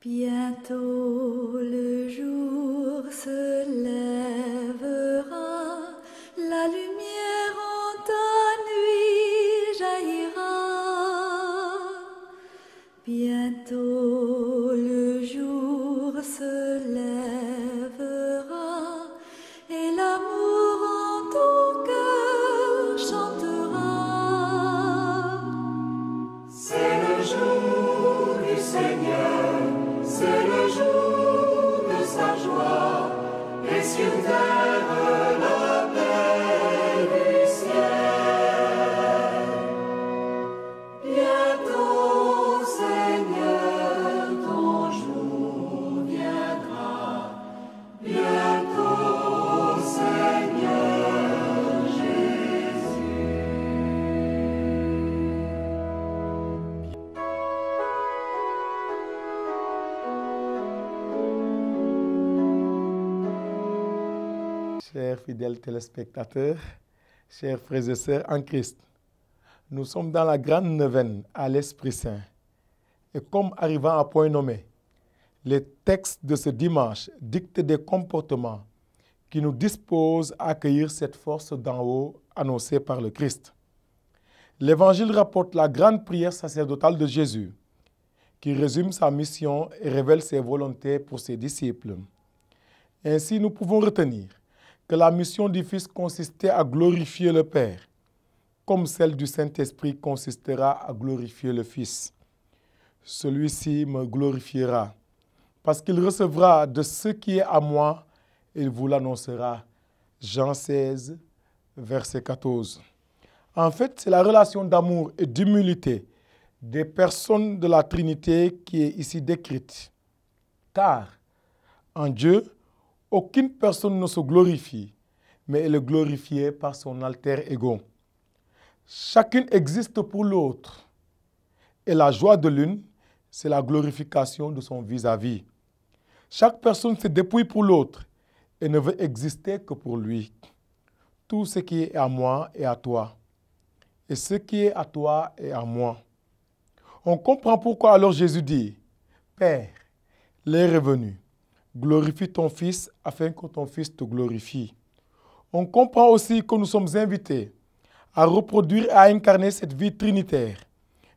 Bientôt le jour se lèvera, la lumière en ta nuit jaillira. Bientôt le jour se lèvera et l'amour en ton cœur chantera. C'est le jour du Seigneur, c'est le jour de sa joie, et sur terre la paix du ciel. Bientôt, Seigneur, ton jour viendra. Bientôt, Seigneur Jésus. Chers fidèles téléspectateurs, chers frères et sœurs en Christ, nous sommes dans la grande neuvaine à l'Esprit Saint. Et comme arrivant à point nommé, les textes de ce dimanche dictent des comportements qui nous disposent à accueillir cette force d'en haut annoncée par le Christ. L'Évangile rapporte la grande prière sacerdotale de Jésus, qui résume sa mission et révèle ses volontés pour ses disciples. Ainsi, nous pouvons retenir que la mission du Fils consistait à glorifier le Père, comme celle du Saint-Esprit consistera à glorifier le Fils. Celui-ci me glorifiera, parce qu'il recevra de ce qui est à moi et il vous l'annoncera. Jean 16, verset 14. En fait, c'est la relation d'amour et d'humilité des personnes de la Trinité qui est ici décrite. Car en Dieu, aucune personne ne se glorifie, mais elle est glorifiée par son alter ego. Chacune existe pour l'autre. Et la joie de l'une, c'est la glorification de son vis-à-vis. Chaque personne se dépouille pour l'autre et ne veut exister que pour lui. Tout ce qui est à moi est à toi. Et ce qui est à toi est à moi. On comprend pourquoi alors Jésus dit, « Père, l'heure est venue. Glorifie ton Fils afin que ton Fils te glorifie. » On comprend aussi que nous sommes invités à reproduire et à incarner cette vie trinitaire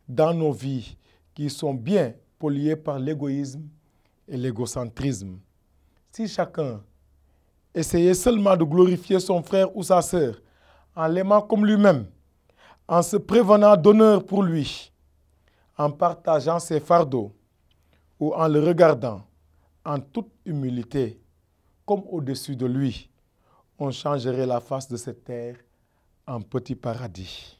dans nos vies qui sont bien polluées par l'égoïsme et l'égocentrisme. Si chacun essayait seulement de glorifier son frère ou sa sœur en l'aimant comme lui-même, en se prévenant d'honneur pour lui, en partageant ses fardeaux ou en le regardant en toute humilité, comme au-dessus de lui, on changerait la face de cette terre en petit paradis.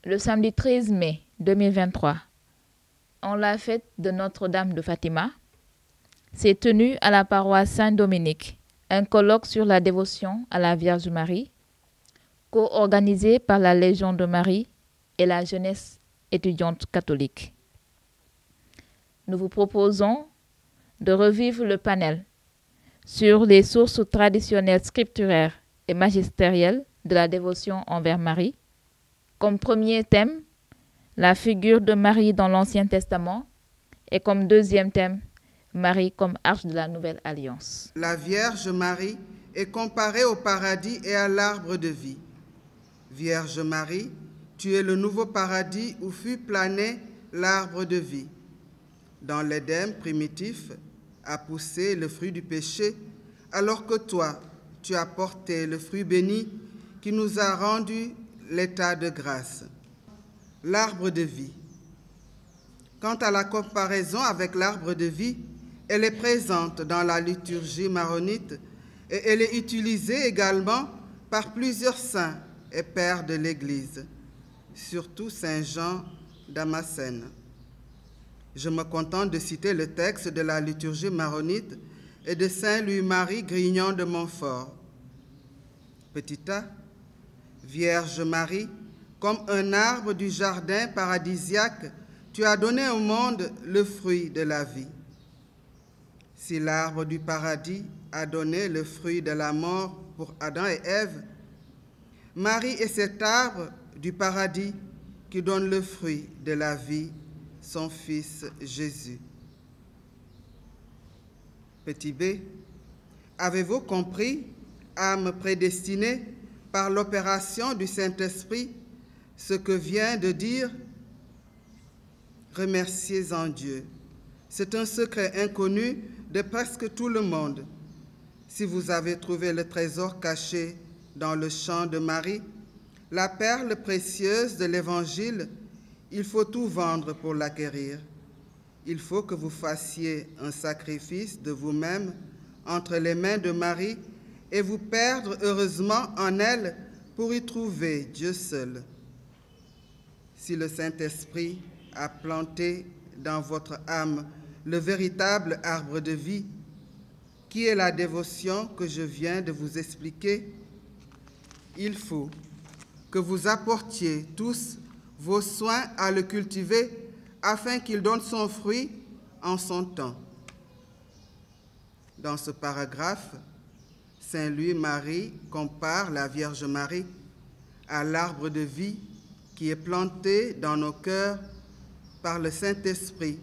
Le samedi 13 mai 2023, en la fête de Notre-Dame de Fatima, s'est tenu à la paroisse Saint-Dominique un colloque sur la dévotion à la Vierge Marie, co-organisé par la Légion de Marie et la jeunesse étudiante catholique. Nous vous proposons de revivre le panel sur les sources traditionnelles scripturaires et magistérielles de la dévotion envers Marie. Comme premier thème, la figure de Marie dans l'Ancien Testament et comme deuxième thème, Marie comme arche de la Nouvelle Alliance. La Vierge Marie est comparée au paradis et à l'arbre de vie. Vierge Marie, tu es le nouveau paradis où fut plané l'arbre de vie. Dans l'Éden primitif a poussé le fruit du péché, alors que toi, tu as porté le fruit béni qui nous a rendu l'état de grâce. L'arbre de vie. Quant à la comparaison avec l'arbre de vie, elle est présente dans la liturgie maronite et elle est utilisée également par plusieurs saints et père de l'Église, surtout Saint Jean Damascène. Je me contente de citer le texte de la liturgie maronite et de Saint Louis-Marie Grignon de Montfort. Petit a, Vierge Marie, comme un arbre du jardin paradisiaque, tu as donné au monde le fruit de la vie. Si l'arbre du paradis a donné le fruit de la mort pour Adam et Ève, Marie est cet arbre du paradis qui donne le fruit de la vie, son Fils Jésus. Petit b, avez-vous compris, âme prédestinée, par l'opération du Saint-Esprit, ce que vient de dire? Remerciez-en Dieu. C'est un secret inconnu de presque tout le monde. Si vous avez trouvé le trésor caché dans le champ de Marie, la perle précieuse de l'Évangile, il faut tout vendre pour l'acquérir. Il faut que vous fassiez un sacrifice de vous-même entre les mains de Marie et vous perdre heureusement en elle pour y trouver Dieu seul. Si le Saint-Esprit a planté dans votre âme le véritable arbre de vie, qui est la dévotion que je viens de vous expliquer, il faut que vous apportiez tous vos soins à le cultiver afin qu'il donne son fruit en son temps. Dans ce paragraphe, Saint Louis-Marie compare la Vierge Marie à l'arbre de vie qui est planté dans nos cœurs par le Saint-Esprit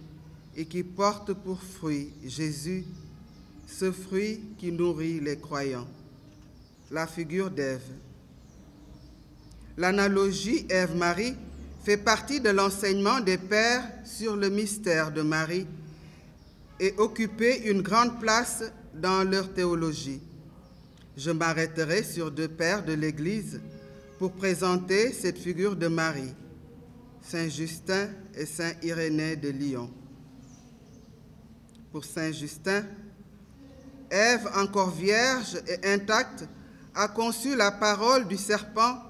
et qui porte pour fruit Jésus, ce fruit qui nourrit les croyants. La figure d'Ève. L'analogie Ève-Marie fait partie de l'enseignement des pères sur le mystère de Marie et occupait une grande place dans leur théologie. Je m'arrêterai sur deux pères de l'Église pour présenter cette figure de Marie, Saint Justin et Saint Irénée de Lyon. Pour Saint Justin, Ève, encore vierge et intacte, a conçu la parole du serpent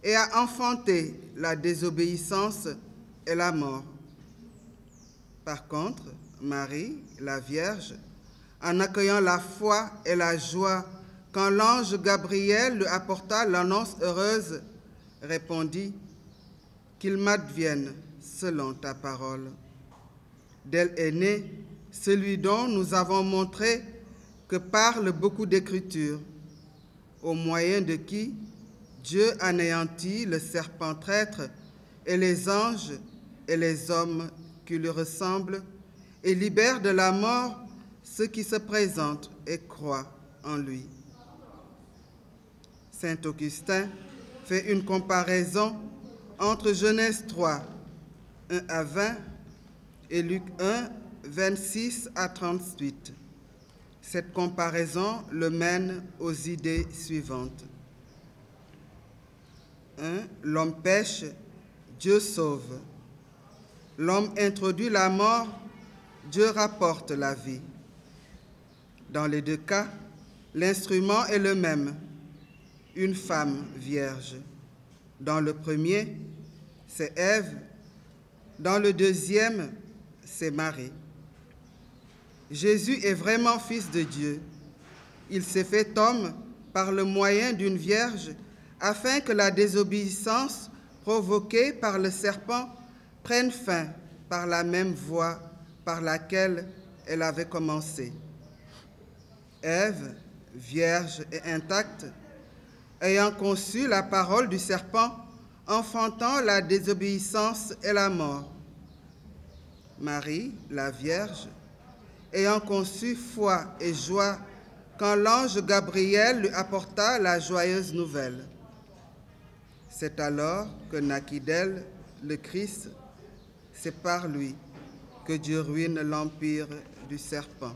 et a enfanté la désobéissance et la mort. Par contre, Marie, la Vierge, en accueillant la foi et la joie quand l'ange Gabriel lui apporta l'annonce heureuse, répondit « Qu'il m'advienne selon ta parole ». D'elle est né celui dont nous avons montré que parlent beaucoup d'Écritures, au moyen de qui Dieu anéantit le serpent traître et les anges et les hommes qui lui ressemblent et libère de la mort ceux qui se présentent et croient en lui. Saint Augustin fait une comparaison entre Genèse 3, 1 à 20 et Luc 1, 26 à 38. Cette comparaison le mène aux idées suivantes. 1. L'homme pêche, Dieu sauve. L'homme introduit la mort, Dieu rapporte la vie. Dans les deux cas, l'instrument est le même, une femme vierge. Dans le premier, c'est Ève. Dans le deuxième, c'est Marie. Jésus est vraiment fils de Dieu. Il s'est fait homme par le moyen d'une vierge afin que la désobéissance provoquée par le serpent prenne fin par la même voie par laquelle elle avait commencé. Ève, vierge et intacte, ayant conçu la parole du serpent, enfantant la désobéissance et la mort. Marie, la Vierge, ayant conçu foi et joie quand l'ange Gabriel lui apporta la joyeuse nouvelle. C'est alors que naquit d'elle le Christ. C'est par lui que Dieu ruine l'empire du serpent.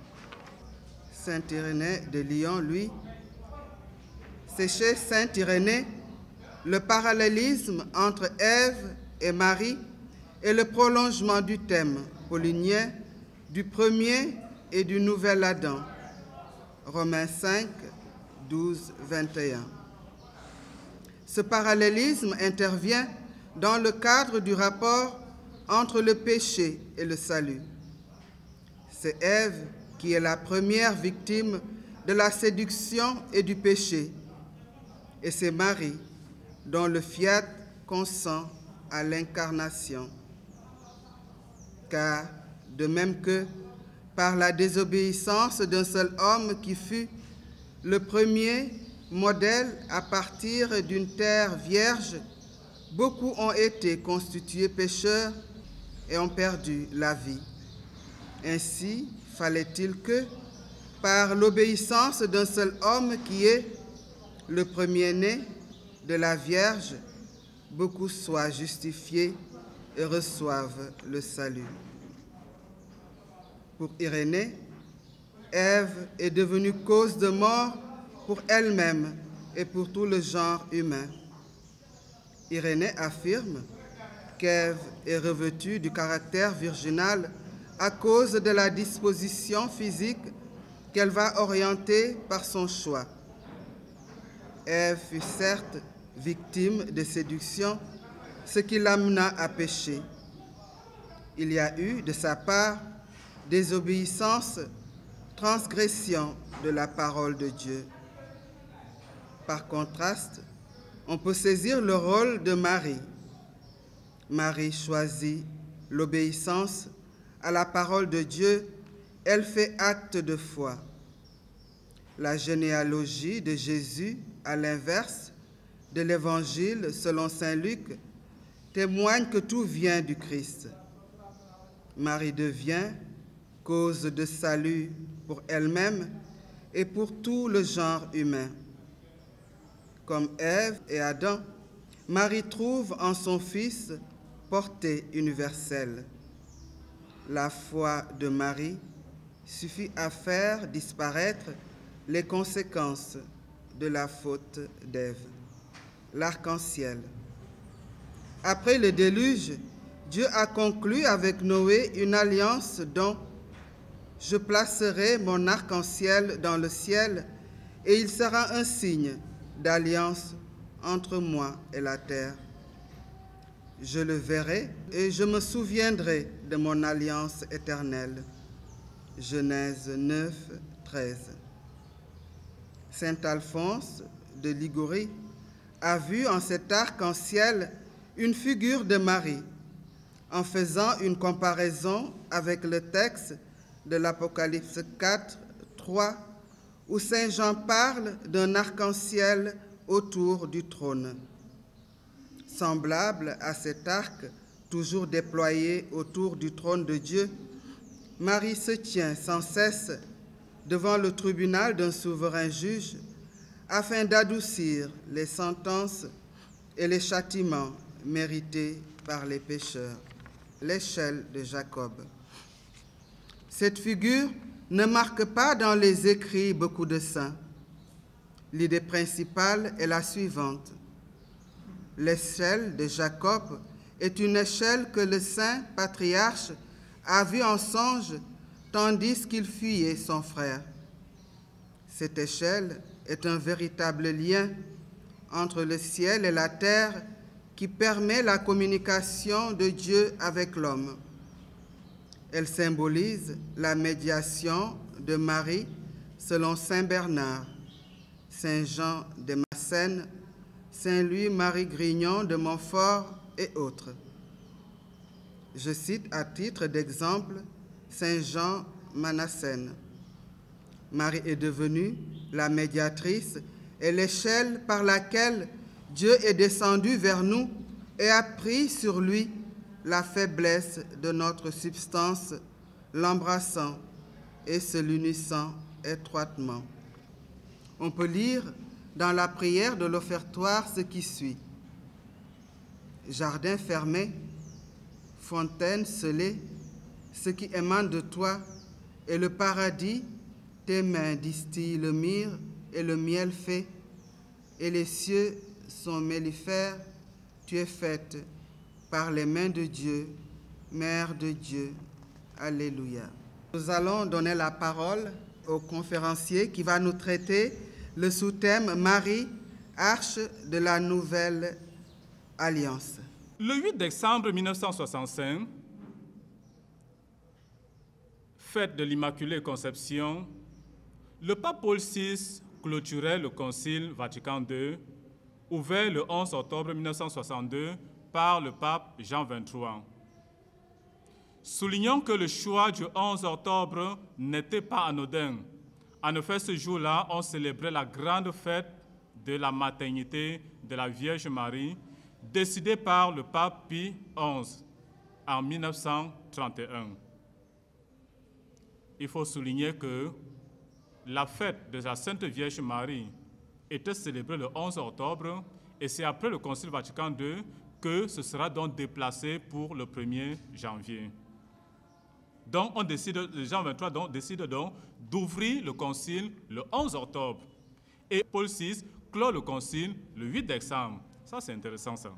Saint Irénée de Lyon, lui, c'est chez Saint Irénée le parallélisme entre Ève et Marie est le prolongement du thème paulinien du premier et du nouvel Adam. Romains 5, 12, 21. Ce parallélisme intervient dans le cadre du rapport entre le péché et le salut. C'est Ève qui est la première victime de la séduction et du péché, et c'est Marie dont le fiat consent à l'incarnation. Car, de même que par la désobéissance d'un seul homme qui fut le premier modèle à partir d'une terre vierge, beaucoup ont été constitués pécheurs et ont perdu la vie. Ainsi, fallait-il que, par l'obéissance d'un seul homme qui est le premier-né de la Vierge, beaucoup soient justifiés et reçoivent le salut. Pour Irénée, Ève est devenue cause de mort pour elle-même et pour tout le genre humain. Irénée affirme qu'Ève est revêtue du caractère virginal à cause de la disposition physique qu'elle va orienter par son choix. Ève fut certes victime de séduction, ce qui l'amena à pécher. Il y a eu de sa part désobéissance, transgression de la parole de Dieu. Par contraste, on peut saisir le rôle de Marie. Marie choisit l'obéissance à la parole de Dieu, elle fait acte de foi. La généalogie de Jésus, à l'inverse de l'Évangile selon saint Luc, témoigne que tout vient du Christ. Marie devient cause de salut pour elle-même et pour tout le genre humain. Comme Ève et Adam, Marie trouve en son Fils portée universelle. La foi de Marie suffit à faire disparaître les conséquences de la faute d'Ève. L'arc-en-ciel. Après le déluge, Dieu a conclu avec Noé une alliance dont « Je placerai mon arc-en-ciel dans le ciel et il sera un signe d'alliance entre moi et la terre. Je le verrai et je me souviendrai de mon alliance éternelle. » Genèse 9, 13. Saint Alphonse de Liguori a vu en cet arc-en-ciel une figure de Marie, en faisant une comparaison avec le texte de l'Apocalypse 4, 3, où Saint Jean parle d'un arc-en-ciel autour du trône. Semblable à cet arc toujours déployé autour du trône de Dieu, Marie se tient sans cesse devant le tribunal d'un souverain juge afin d'adoucir les sentences et les châtiments mérités par les pécheurs. L'échelle de Jacob. Cette figure ne marque pas dans les écrits beaucoup de saints. L'idée principale est la suivante. L'échelle de Jacob est une échelle que le saint patriarche a vue en songe tandis qu'il fuyait son frère. Cette échelle est un véritable lien entre le ciel et la terre qui permet la communication de Dieu avec l'homme. Elle symbolise la médiation de Marie selon saint Bernard, saint Jean de Massène, saint Louis-Marie Grignon de Montfort et autres. Je cite à titre d'exemple saint Jean Manassène. Marie est devenue la médiatrice et l'échelle par laquelle Dieu est descendu vers nous et a pris sur lui la faiblesse de notre substance, l'embrassant et se l'unissant étroitement. On peut lire dans la prière de l'offertoire ce qui suit. Jardin fermé, fontaine scellée, ce qui émane de toi est le paradis, tes mains distillent le myrrhe et le miel fait, et les cieux sont mellifères, tu es faite par les mains de Dieu, Mère de Dieu. Alléluia. Nous allons donner la parole au conférencier qui va nous traiter le sous-thème Marie, arche de la nouvelle alliance. Le 8 décembre 1965, fête de l'Immaculée Conception, le pape Paul VI clôturait le Concile Vatican II, ouvert le 11 octobre 1962 par le pape Jean XXIII. Soulignons que le choix du 11 octobre n'était pas anodin. En effet, ce jour-là, on célébrait la grande fête de la maternité de la Vierge Marie, décidée par le pape Pie XI en 1931. Il faut souligner que la fête de la Sainte Vierge Marie était célébrée le 11 octobre et c'est après le Concile Vatican II que ce sera donc déplacé pour le 1er janvier. Donc, Jean XXIII décide donc d'ouvrir le concile le 11 octobre. Et Paul VI clôt le concile le 8 décembre. Ça, c'est intéressant, ça.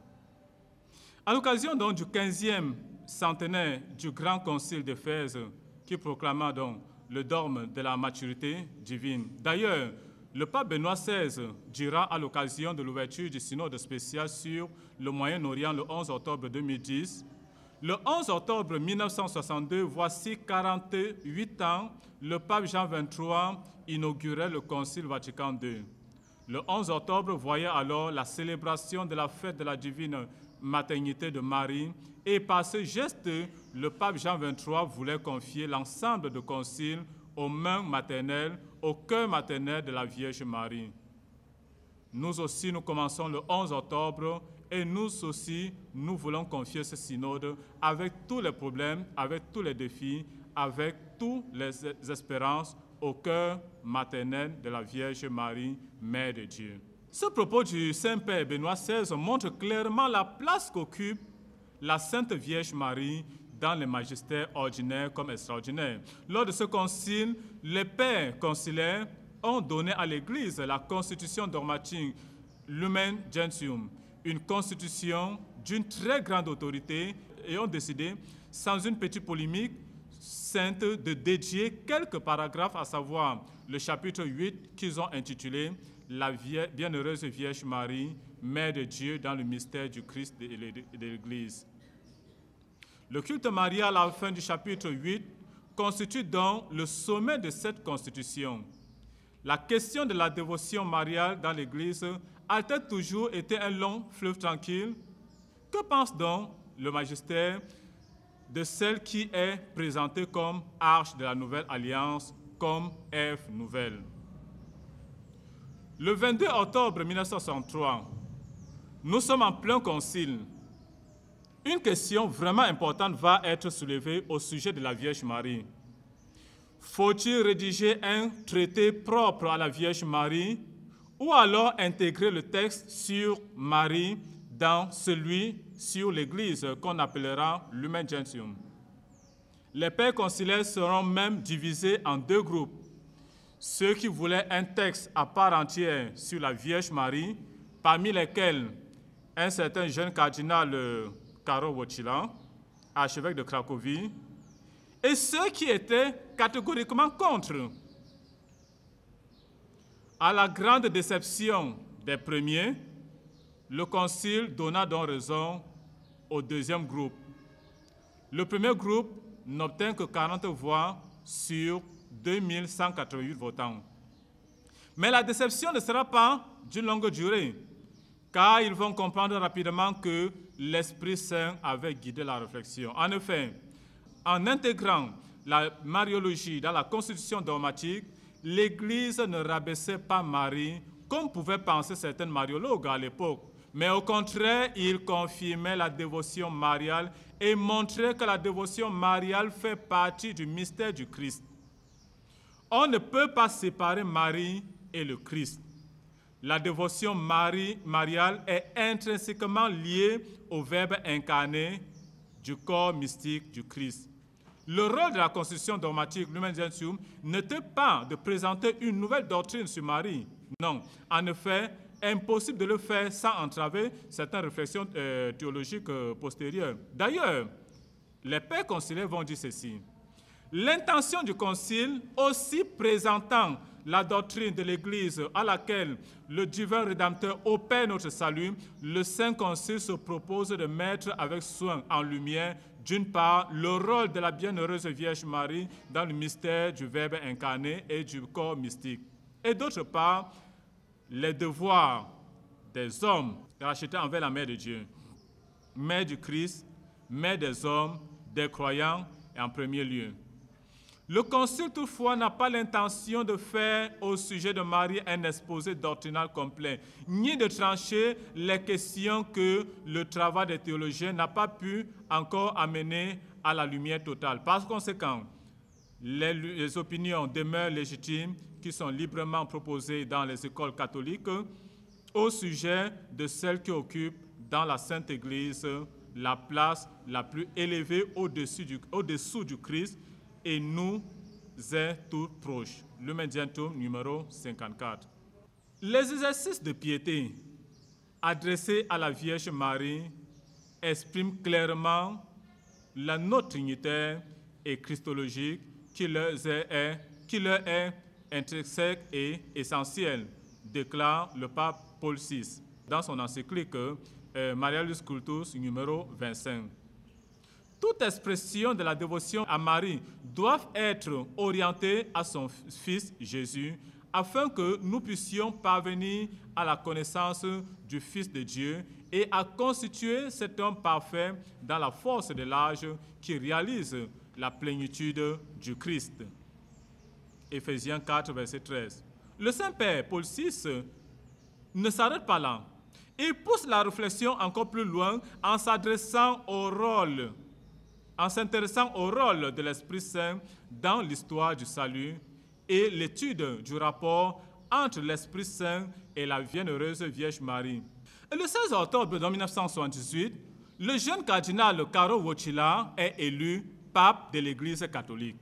À l'occasion donc du 15e centenaire du grand concile d'Éphèse, qui proclama donc le dogme de la maturité divine. D'ailleurs, le pape Benoît XVI dira à l'occasion de l'ouverture du synode spécial sur le Moyen-Orient le 11 octobre 2010, le 11 octobre 1962, voici 48 ans, le pape Jean XXIII inaugurait le Concile Vatican II. Le 11 octobre voyait alors la célébration de la fête de la divine maternité de Marie et par ce geste, le pape Jean XXIII voulait confier l'ensemble du concile aux mains maternelles, au cœur maternel de la Vierge Marie. Nous aussi, nous commençons le 11 octobre et nous aussi, nous voulons confier ce synode avec tous les problèmes, avec tous les défis, avec toutes les espérances au cœur maternel de la Vierge Marie, Mère de Dieu. Ce propos du Saint-Père Benoît XVI montre clairement la place qu'occupe la Sainte Vierge Marie dans les magistères ordinaires comme extraordinaires. Lors de ce concile, les pères conciliaires ont donné à l'Église la constitution dogmatique Lumen Gentium, une constitution d'une très grande autorité, et ont décidé, sans une petite polémique sainte, de dédier quelques paragraphes, à savoir le chapitre 8 qu'ils ont intitulé « La bienheureuse Vierge Marie, Mère de Dieu dans le mystère du Christ et de l'Église ». Le culte marial à la fin du chapitre 8 constitue donc le sommet de cette constitution. La question de la dévotion mariale dans l'Église a-t-elle toujours été un long fleuve tranquille? Que pense donc le magistère de celle qui est présentée comme arche de la nouvelle alliance, comme Ève nouvelle? Le 22 octobre 1963, nous sommes en plein concile. Une question vraiment importante va être soulevée au sujet de la Vierge Marie. Faut-il rédiger un traité propre à la Vierge Marie ou alors intégrer le texte sur Marie dans celui sur l'Église qu'on appellera Lumen Gentium? Les pères conciliaires seront même divisés en deux groupes. Ceux qui voulaient un texte à part entière sur la Vierge Marie, parmi lesquels un certain jeune cardinal Karol Wojtyła, archevêque de Cracovie, et ceux qui étaient catégoriquement contre. À la grande déception des premiers, le concile donna donc raison au deuxième groupe. Le premier groupe n'obtint que 40 voix sur 2188 votants. Mais la déception ne sera pas d'une longue durée, car ils vont comprendre rapidement que l'Esprit Saint avait guidé la réflexion. En effet, en intégrant la mariologie dans la constitution dogmatique, l'Église ne rabaissait pas Marie, comme pouvaient penser certains mariologues à l'époque, mais au contraire, il confirmait la dévotion mariale et montrait que la dévotion mariale fait partie du mystère du Christ. On ne peut pas séparer Marie et le Christ. La dévotion mariale est intrinsèquement liée au Verbe incarné du corps mystique du Christ. Le rôle de la constitution dogmatique Lumen Gentium n'était pas de présenter une nouvelle doctrine sur Marie. Non, en effet, impossible de le faire sans entraver certaines réflexions théologiques postérieures. D'ailleurs, les pères conciliaires vont dire ceci. L'intention du concile, aussi présentant la doctrine de l'Église à laquelle le divin Rédempteur opère notre salut, le Saint Concile se propose de mettre avec soin en lumière, d'une part, le rôle de la bienheureuse Vierge Marie dans le mystère du Verbe incarné et du corps mystique, et d'autre part, les devoirs des hommes rachetés envers la Mère de Dieu, Mère du Christ, Mère des hommes, des croyants et en premier lieu. Le Concile, toutefois, n'a pas l'intention de faire au sujet de Marie un exposé doctrinal complet, ni de trancher les questions que le travail des théologiens n'a pas pu encore amener à la lumière totale. Par conséquent, les opinions demeurent légitimes qui sont librement proposées dans les écoles catholiques au sujet de celles qui occupent dans la Sainte Église la place la plus élevée au-dessous du Christ et nous est tout proche. Lumen Gentium numéro 54. Les exercices de piété adressés à la Vierge Marie expriment clairement la note trinitaire et christologique qui leur est intrinsèque et essentielle, déclare le pape Paul VI dans son encyclique Marialis Cultus numéro 25. Toute expression de la dévotion à Marie doit être orientée à son Fils Jésus, afin que nous puissions parvenir à la connaissance du Fils de Dieu et à constituer cet homme parfait dans la force de l'âge qui réalise la plénitude du Christ. Éphésiens 4, verset 13. Le Saint-Père Paul VI ne s'arrête pas là. Il pousse la réflexion encore plus loin en s'intéressant au rôle de l'Esprit Saint dans l'histoire du salut et l'étude du rapport entre l'Esprit Saint et la bienheureuse Vierge Marie. Et le 16 octobre 1978, le jeune cardinal Caro Wojtyła est élu pape de l'Église catholique.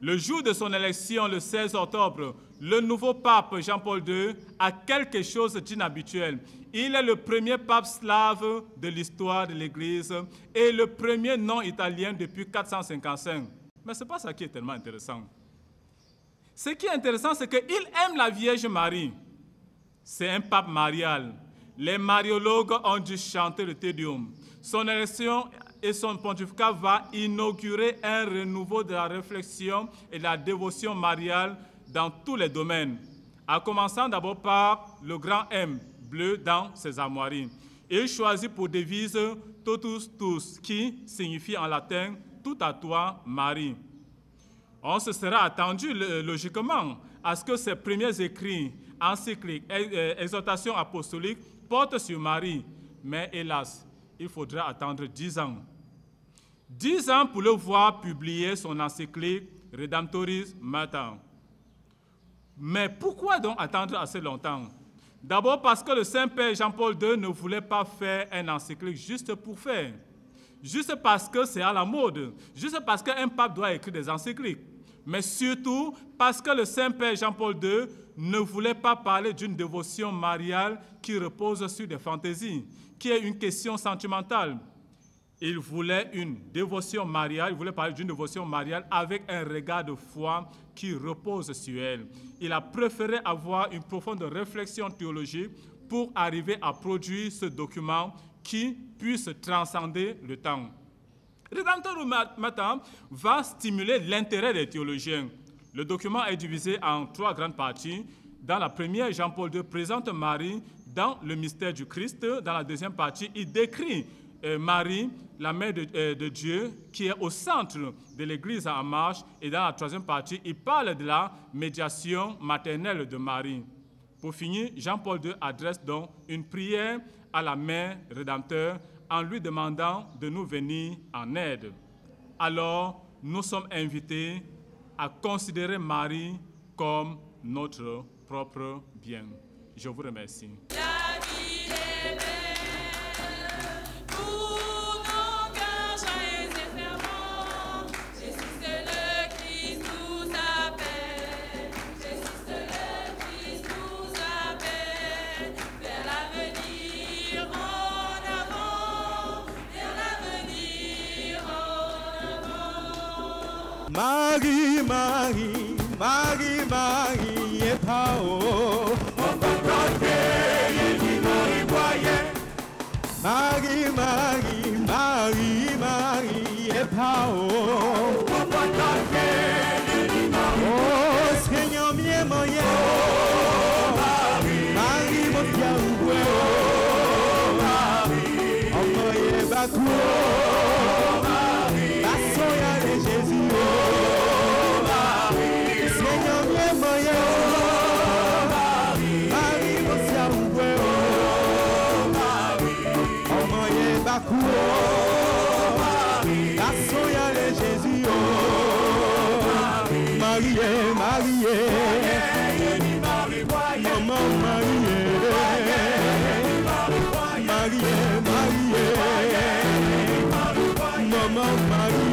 Le jour de son élection, le 16 octobre, le nouveau pape Jean-Paul II a quelque chose d'inhabituel. Il est le premier pape slave de l'histoire de l'Église et le premier non-italien depuis 455. Mais ce n'est pas ça qui est tellement intéressant. Ce qui est intéressant, c'est qu'il aime la Vierge Marie. C'est un pape marial. Les mariologues ont dû chanter le Te Deum. Son élection et son pontificat va inaugurer un renouveau de la réflexion et de la dévotion mariale dans tous les domaines, en commençant d'abord par le grand M bleu dans ses armoiries. Il choisit pour devise « Totus Tuus », qui signifie en latin « Tout à toi, Marie ». On se sera attendu logiquement à ce que ses premiers écrits, encycliques, exhortations apostoliques portent sur Marie, mais hélas, il faudra attendre 10 ans. 10 ans pour le voir publier son encyclique Redemptoris Mater. Mais pourquoi donc attendre assez longtemps? D'abord parce que le Saint-Père Jean-Paul II ne voulait pas faire un encyclique juste pour faire. Juste parce que c'est à la mode. Juste parce qu'un pape doit écrire des encycliques. Mais surtout parce que le Saint-Père Jean-Paul II ne voulait pas parler d'une dévotion mariale qui repose sur des fantaisies, qui est une question sentimentale. Il voulait une dévotion mariale, il voulait parler d'une dévotion mariale avec un regard de foi qui repose sur elle. Il a préféré avoir une profonde réflexion théologique pour arriver à produire ce document qui puisse transcender le temps. Redemptoris Mater va stimuler l'intérêt des théologiens. Le document est divisé en 3 grandes parties. Dans la première, Jean-Paul II présente Marie dans le mystère du Christ. Dans la deuxième partie, il décrit Marie, la mère de Dieu, qui est au centre de l'Église en marche. Et dans la troisième partie, il parle de la médiation maternelle de Marie. Pour finir, Jean-Paul II adresse donc une prière à la Mère Rédempteur en lui demandant de nous venir en aide. Alors, nous sommes invités à considérer Marie comme notre propre bien. Je vous remercie. La vie est belle, pour nos cœurs joyeux et fervents. Jésus c'est le Christ nous appelle. Jésus c'est le Christ nous appelle. Vers l'avenir en avant. Vers l'avenir en avant. Marie, Marie, Marie, Marie, et Pao. Marie, Marie, Marie, Marie, et Pao. Oh, Seigneur, mien, moyen. Marie, mon Dieu, oh, moyen, Bakou. La soya de Jésus, Seigneur, mien, moyen. Marie, mon Dieu, oh, moyen, Bakou. La soya de Jésus, Marie, Marie, maman Marie, Marie, Marie, maman Marie.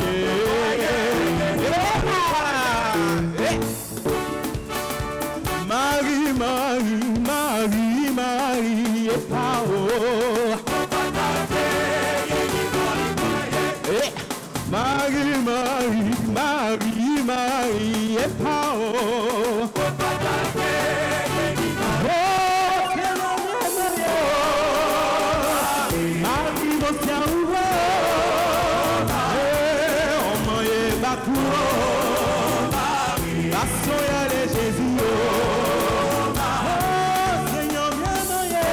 Marie, Marie, Marie, Marie, et Pao. Marie, Marie, Marie, Marie, et Pao. Marie, mon Dieu, oh, moyen, Bakou. La soya de Jésus, oh, Seigneur, bien moyen.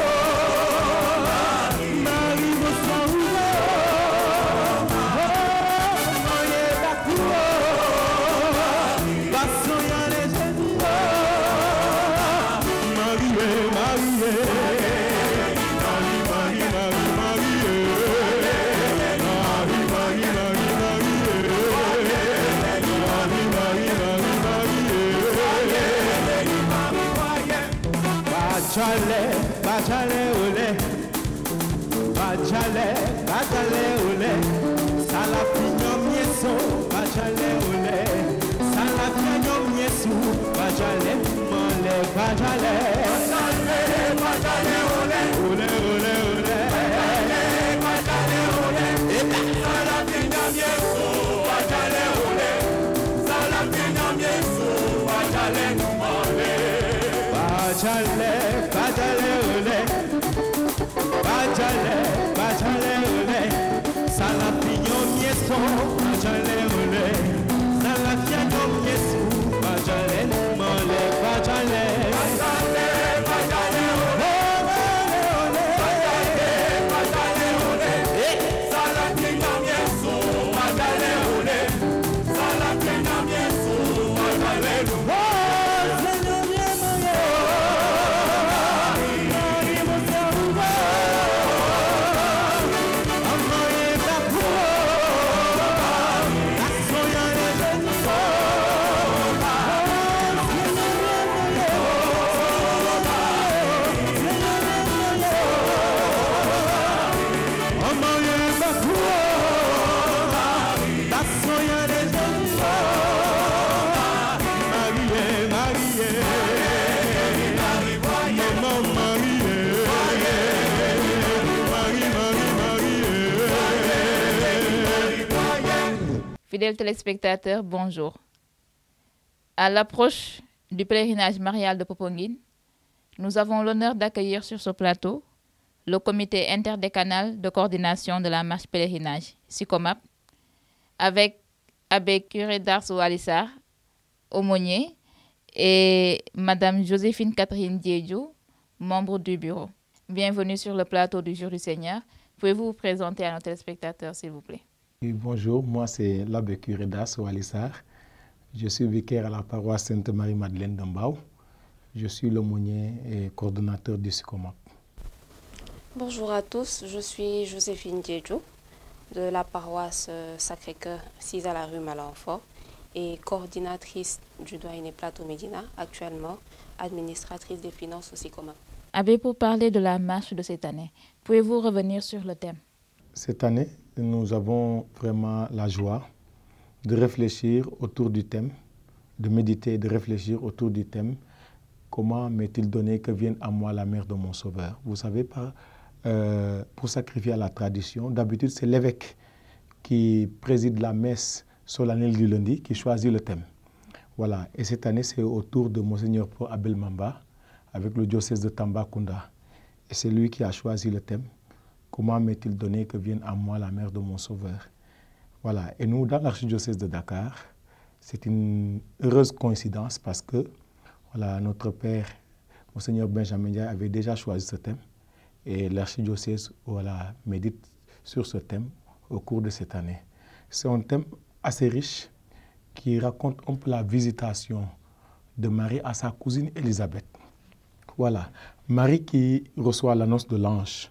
Marie, mon Dieu, Bajale ole, bajale ole, salapinyo mieso, bajale ole, salapinyo mieso, bajale mole, bajale ole, ole, ole, ole, bajale ole, salapinyo mieso, bajale ole, salapinyo mieso, bajale mole, bajale ole, bajale ole, salapinyo mieso, bajale ole, salapinyo mieso, bajale mole, bajale Fidèles téléspectateurs, bonjour. À l'approche du pèlerinage marial de Popenguine, nous avons l'honneur d'accueillir sur ce plateau le comité interdécanal de coordination de la marche pèlerinage, SICOMAP, avec Abbé Curé d'Ars Walissar, aumônier, et Madame Joséphine Catherine Diédhiou, membre du bureau. Bienvenue sur le plateau du Jour du Seigneur. Pouvez-vous vous présenter à nos téléspectateurs, s'il vous plaît? Oui, bonjour, moi c'est l'abbé Curé d'Ars Walissar. Je suis vicaire à la paroisse Sainte-Marie-Madeleine d'Ambao. Je suis l'aumônier et coordonnateur du SICOMAP. Bonjour à tous, je suis Joséphine Diédhiou de la paroisse Sacré-Cœur 6 à la rue Malenfort et coordinatrice du doyenné Plateau Médina, actuellement administratrice des finances au SICOMAP. Abbé, pour parler de la marche de cette année, pouvez-vous revenir sur le thème? Cette année, nous avons vraiment la joie de réfléchir autour du thème, de méditer, de réfléchir autour du thème. Comment m'est-il donné que vienne à moi la mère de mon Sauveur? Vous savez, pour sacrifier à la tradition, d'habitude c'est l'évêque qui préside la messe solennelle du lundi qui choisit le thème. Voilà, et cette année, c'est au tour de Monseigneur Paul Abel Mamba, avec le diocèse de Tambacounda. Et c'est lui qui a choisi le thème. Comment m'est-il donné que vienne à moi la mère de mon Sauveur? Voilà, et nous, dans l'archidiocèse de Dakar, c'est une heureuse coïncidence parce que voilà, notre père, Monseigneur Benjamin Ndiaye, avait déjà choisi ce thème. Et l'archidiocèse voilà, médite sur ce thème au cours de cette année. C'est un thème assez riche qui raconte un peu la visitation de Marie à sa cousine Élisabeth. Voilà, Marie qui reçoit l'annonce de l'ange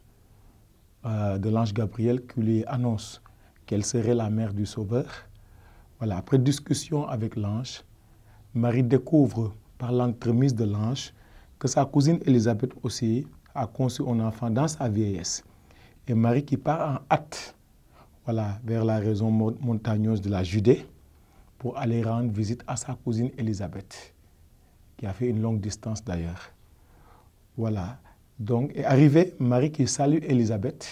Gabriel qui lui annonce qu'elle serait la mère du Sauveur. Voilà, après discussion avec l'ange, Marie découvre par l'entremise de l'ange que sa cousine Élisabeth aussi a conçu un enfant dans sa vieillesse. Et Marie qui part en hâte voilà, vers la région montagneuse de la Judée pour aller rendre visite à sa cousine Élisabeth, qui a fait une longue distance d'ailleurs. Voilà, donc est arrivée Marie qui salue Élisabeth.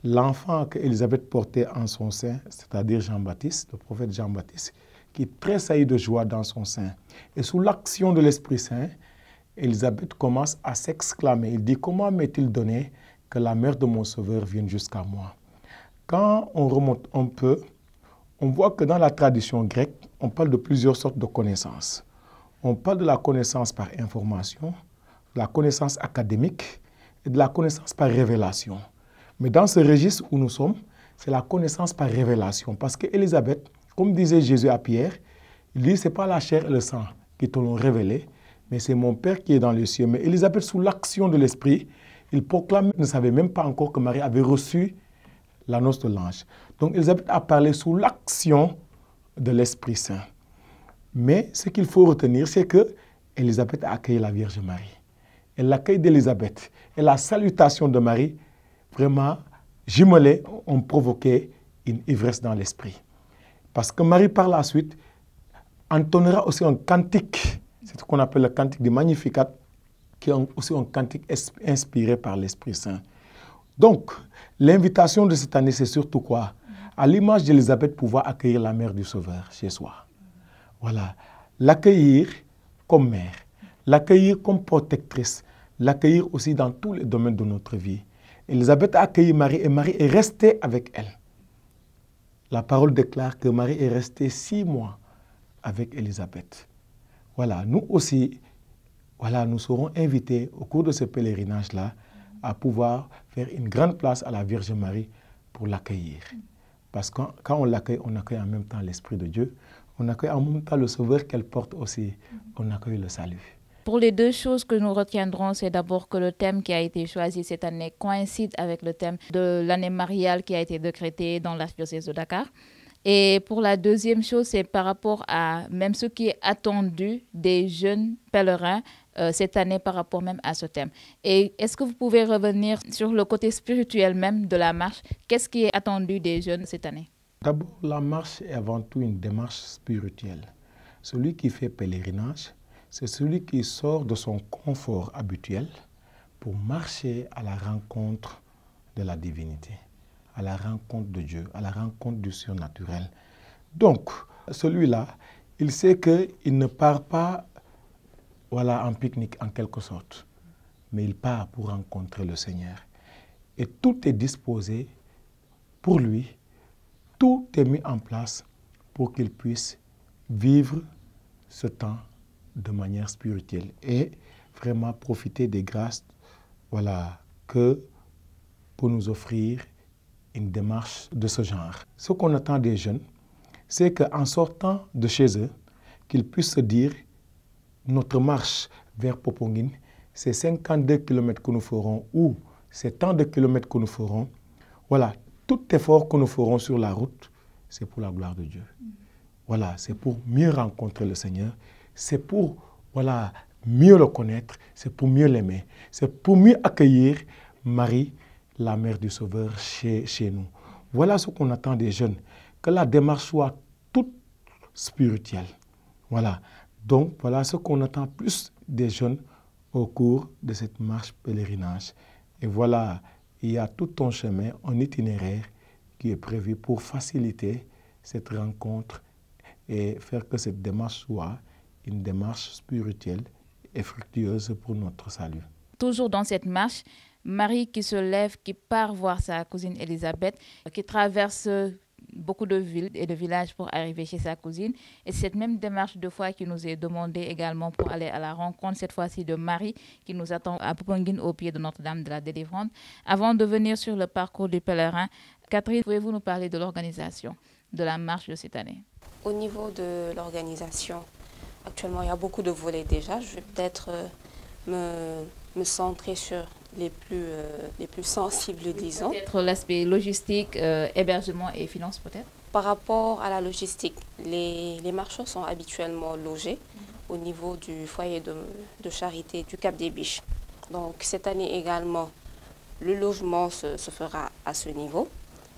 L'enfant qu'Élisabeth portait en son sein, c'est-à-dire Jean-Baptiste, le prophète Jean-Baptiste, qui tressaillit de joie dans son sein. Et sous l'action de l'Esprit Saint, Élisabeth commence à s'exclamer. Il dit, comment m'est-il donné que la mère de mon Sauveur vienne jusqu'à moi? Quand on remonte un peu, on voit que dans la tradition grecque, on parle de plusieurs sortes de connaissances. On parle de la connaissance par information, de la connaissance académique et de la connaissance par révélation. Mais dans ce registre où nous sommes, c'est la connaissance par révélation. Parce qu'Élisabeth, comme disait Jésus à Pierre, il dit, ce n'est pas la chair et le sang qui te l'ont révélé, mais c'est mon Père qui est dans les cieux. Mais Élisabeth, sous l'action de l'Esprit, il proclame, ne savait même pas encore que Marie avait reçu l'annonce de l'ange. Donc Élisabeth a parlé sous l'action de l'Esprit Saint. Mais ce qu'il faut retenir, c'est que Élisabeth a accueilli la Vierge Marie. Et l'accueil d'Élisabeth et la salutation de Marie, vraiment, jumelés, ont provoqué une ivresse dans l'esprit. Parce que Marie, par la suite, entonnera aussi un cantique, c'est ce qu'on appelle le cantique du Magnificat, qui est aussi un cantique inspiré par l'Esprit Saint. Donc, l'invitation de cette année, c'est surtout quoi? À l'image d'Élisabeth, pouvoir accueillir la mère du Sauveur chez soi. Voilà. L'accueillir comme mère, l'accueillir comme protectrice, l'accueillir aussi dans tous les domaines de notre vie. Élisabeth a accueilli Marie et Marie est restée avec elle. La parole déclare que Marie est restée 6 mois avec Élisabeth. Voilà, nous aussi, voilà, nous serons invités au cours de ce pèlerinage-là à pouvoir faire une grande place à la Vierge Marie pour l'accueillir. Parce que quand on l'accueille en même temps l'Esprit de Dieu, on accueille en même temps le Sauveur qu'elle porte aussi, on accueille le salut. Pour les deux choses que nous retiendrons, c'est d'abord que le thème qui a été choisi cette année coïncide avec le thème de l'année mariale qui a été décrétée dans l'archidiocèse de Dakar. Et pour la deuxième chose, c'est par rapport à même ce qui est attendu des jeunes pèlerins cette année par rapport même à ce thème. Et est-ce que vous pouvez revenir sur le côté spirituel même de la marche? Qu'est-ce qui est attendu des jeunes cette année? D'abord, la marche est avant tout une démarche spirituelle. Celui qui fait pèlerinage, c'est celui qui sort de son confort habituel pour marcher à la rencontre de la divinité, à la rencontre de Dieu, à la rencontre du surnaturel. Donc, celui-là, il sait qu'il ne part pas voilà, en pique-nique en quelque sorte, mais il part pour rencontrer le Seigneur. Et tout est disposé pour lui, tout est mis en place pour qu'il puisse vivre ce temps de manière spirituelle et vraiment profiter des grâces voilà, que pour nous offrir une démarche de ce genre. Ce qu'on attend des jeunes, c'est qu'en sortant de chez eux, qu'ils puissent se dire notre marche vers Popenguine, c'est 52 km que nous ferons ou c'est tant de kilomètres que nous ferons. Voilà, tout effort que nous ferons sur la route, c'est pour la gloire de Dieu. Voilà, c'est pour mieux rencontrer le Seigneur. C'est pour voilà, mieux le connaître, c'est pour mieux l'aimer, c'est pour mieux accueillir Marie, la mère du Sauveur, chez nous. Voilà ce qu'on attend des jeunes, que la démarche soit toute spirituelle. Voilà, donc voilà ce qu'on attend plus des jeunes au cours de cette marche pèlerinage. Et voilà, il y a tout un chemin, un itinéraire qui est prévu pour faciliter cette rencontre et faire que cette démarche soit une démarche spirituelle et fructueuse pour notre salut. Toujours dans cette marche, Marie qui se lève, qui part voir sa cousine Élisabeth, qui traverse beaucoup de villes et de villages pour arriver chez sa cousine. Et cette même démarche de foi qui nous est demandée également pour aller à la rencontre, cette fois-ci de Marie, qui nous attend à Popenguine au pied de Notre-Dame de la Délivrance. Avant de venir sur le parcours du pèlerin, Catherine, pouvez-vous nous parler de l'organisation de la marche de cette année? Au niveau de l'organisation, actuellement, il y a beaucoup de volets déjà. Je vais peut-être me centrer sur les plus sensibles, disons. Peut-être l'aspect logistique, hébergement et finances peut-être? Par rapport à la logistique, les marcheurs sont habituellement logés au niveau du foyer de charité du Cap des Biches. Donc cette année également, le logement se fera à ce niveau.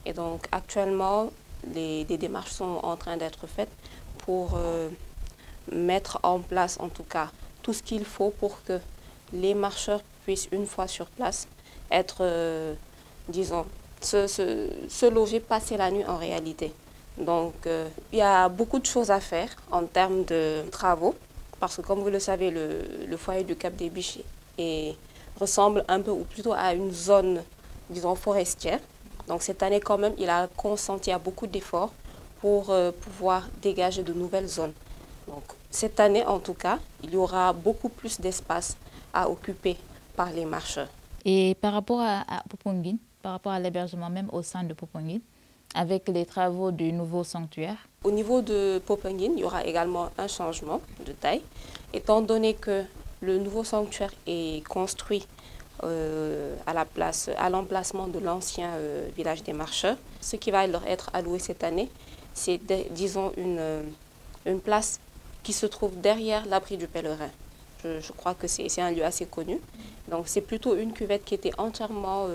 Et donc actuellement, des démarches sont en train d'être faites pour mettre en place en tout cas tout ce qu'il faut pour que les marcheurs puissent une fois sur place être, disons, se loger, passer la nuit en réalité. Donc il y a beaucoup de choses à faire en termes de travaux parce que comme vous le savez, le foyer du Cap des Biches ressemble un peu ou plutôt à une zone, disons, forestière. Donc cette année quand même, il a consenti à beaucoup d'efforts pour pouvoir dégager de nouvelles zones. Donc cette année en tout cas, il y aura beaucoup plus d'espace à occuper par les marcheurs. Et par rapport à Popenguine, par rapport à l'hébergement même au sein de Popenguine, avec les travaux du nouveau sanctuaire? Au niveau de Popenguine, il y aura également un changement de taille, étant donné que le nouveau sanctuaire est construit à l'emplacement de l'ancien village des marcheurs. Ce qui va leur être alloué cette année, c'est, disons, une place qui se trouve derrière l'abri du pèlerin. Je crois que c'est un lieu assez connu. Donc c'est plutôt une cuvette qui était entièrement,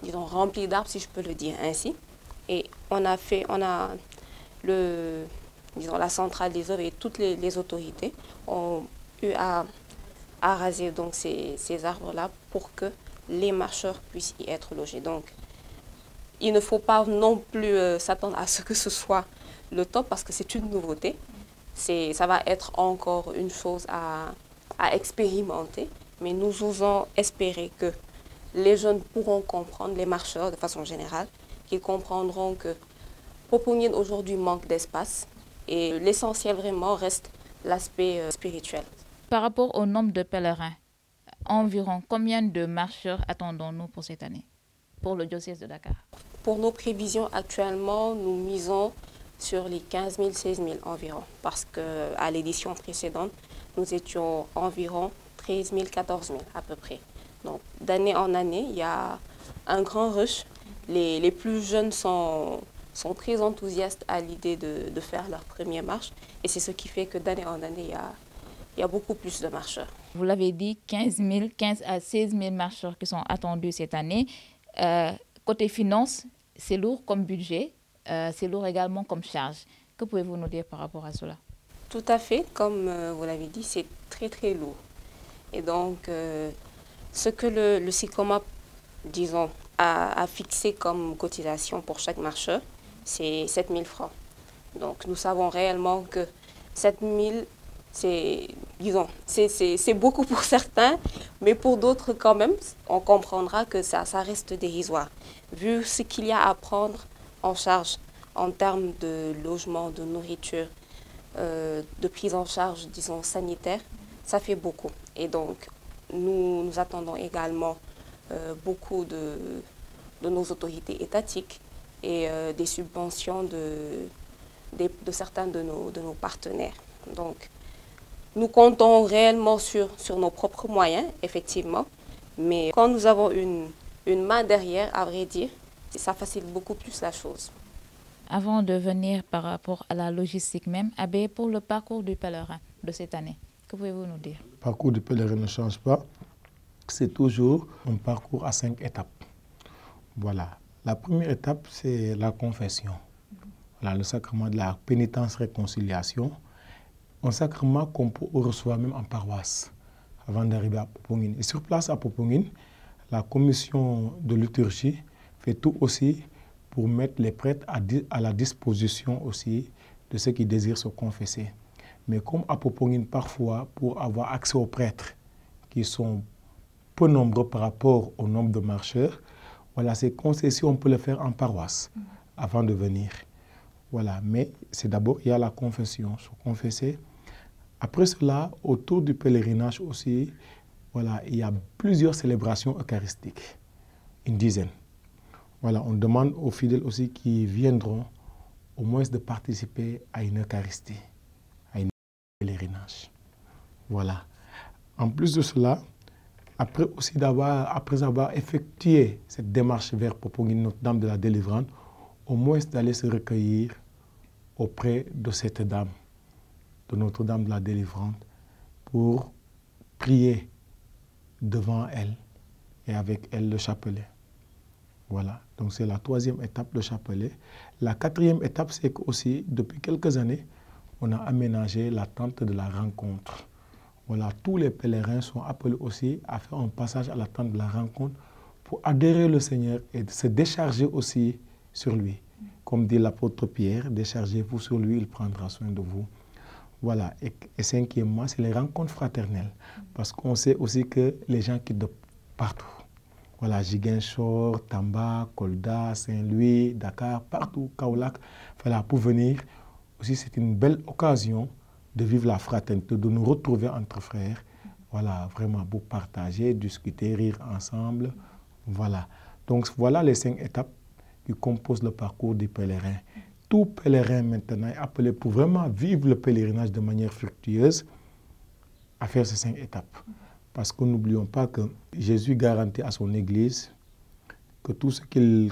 disons, remplie d'arbres, si je peux le dire ainsi. Et disons, la centrale des œuvres et toutes les autorités ont eu à raser donc ces arbres-là pour que les marcheurs puissent y être logés. Donc il ne faut pas non plus s'attendre à ce que ce soit le top parce que c'est une nouveauté. Ça va être encore une chose à expérimenter, mais nous osons espérer que les jeunes pourront comprendre, les marcheurs de façon générale, qu'ils comprendront que Popenguine aujourd'hui manque d'espace et l'essentiel vraiment reste l'aspect spirituel. Par rapport au nombre de pèlerins, environ combien de marcheurs attendons-nous pour cette année, pour le diocèse de Dakar? Pour nos prévisions actuellement, nous misons sur les 15 000, 16 000 environ, parce qu'à l'édition précédente, nous étions environ 13 000, 14 000 à peu près. Donc d'année en année, il y a un grand rush. Les plus jeunes sont très enthousiastes à l'idée de faire leur première marche, et c'est ce qui fait que d'année en année, il y a beaucoup plus de marcheurs. Vous l'avez dit, 15 à 16 000 marcheurs qui sont attendus cette année. Côté finances, c'est lourd comme budget, c'est lourd également comme charge. Que pouvez-vous nous dire par rapport à cela? Tout à fait, comme vous l'avez dit, c'est très très lourd. Et donc, ce que le SICOMA, disons, a fixé comme cotisation pour chaque marcheur, c'est 7 000 francs. Donc, nous savons réellement que 7 000, c'est beaucoup pour certains, mais pour d'autres quand même, on comprendra que ça reste dérisoire. Vu ce qu'il y a à prendre en charge en termes de logement, de nourriture, de prise en charge, disons, sanitaire, ça fait beaucoup. Et donc, nous attendons également beaucoup de nos autorités étatiques et des subventions de certains de nos partenaires. Donc, nous comptons réellement sur nos propres moyens, effectivement, mais quand nous avons une main derrière, à vrai dire, ça facilite beaucoup plus la chose. Avant de venir par rapport à la logistique même, Abbé, pour le parcours du pèlerin de cette année, que pouvez-vous nous dire? Le parcours du pèlerin ne change pas. C'est toujours un parcours à 5 étapes. Voilà. La première étape, c'est la confession. Voilà, le sacrement de la pénitence-réconciliation. Un sacrement qu'on reçoit même en paroisse avant d'arriver à Popenguine. Et sur place à Popenguine, la commission de liturgie fait tout aussi pour mettre les prêtres à la disposition aussi de ceux qui désirent se confesser. Mais comme à Popenguine, parfois, pour avoir accès aux prêtres qui sont peu nombreux par rapport au nombre de marcheurs, voilà, ces concessions, on peut les faire en paroisse avant de venir. Voilà, mais c'est d'abord, il y a la confession, se confesser. Après cela, autour du pèlerinage aussi, voilà, il y a plusieurs célébrations eucharistiques, une dizaine. Voilà, on demande aux fidèles aussi qui viendront au moins de participer à une Eucharistie, à un pèlerinage. Voilà. En plus de cela, après avoir effectué cette démarche vers Popenguine Notre-Dame de la Délivrance, au moins d'aller se recueillir auprès de cette dame, de Notre-Dame de la Délivrance, pour prier devant elle et avec elle le chapelet. Voilà, donc c'est la troisième étape, le chapelet. La quatrième étape, c'est qu'aussi, depuis quelques années, on a aménagé la tente de la rencontre. Voilà, tous les pèlerins sont appelés aussi à faire un passage à la tente de la rencontre pour adhérer au Seigneur et se décharger aussi sur lui. Comme dit l'apôtre Pierre, déchargez-vous sur lui, il prendra soin de vous. Voilà, et cinquièmement, c'est les rencontres fraternelles. Parce qu'on sait aussi que les gens quittent de partout. Voilà, Ziguinchor, Tamba, Kolda, Saint-Louis, Dakar, partout, Kaolack. Voilà, pour venir, aussi c'est une belle occasion de vivre la fraternité, de nous retrouver entre frères. Voilà, vraiment pour partager, discuter, rire ensemble. Voilà. Donc voilà les 5 étapes qui composent le parcours des pèlerins. Tout pèlerin maintenant est appelé pour vraiment vivre le pèlerinage de manière fructueuse à faire ces 5 étapes. Parce que n'oublions pas que Jésus garantit à son Église que tout ce qu'elle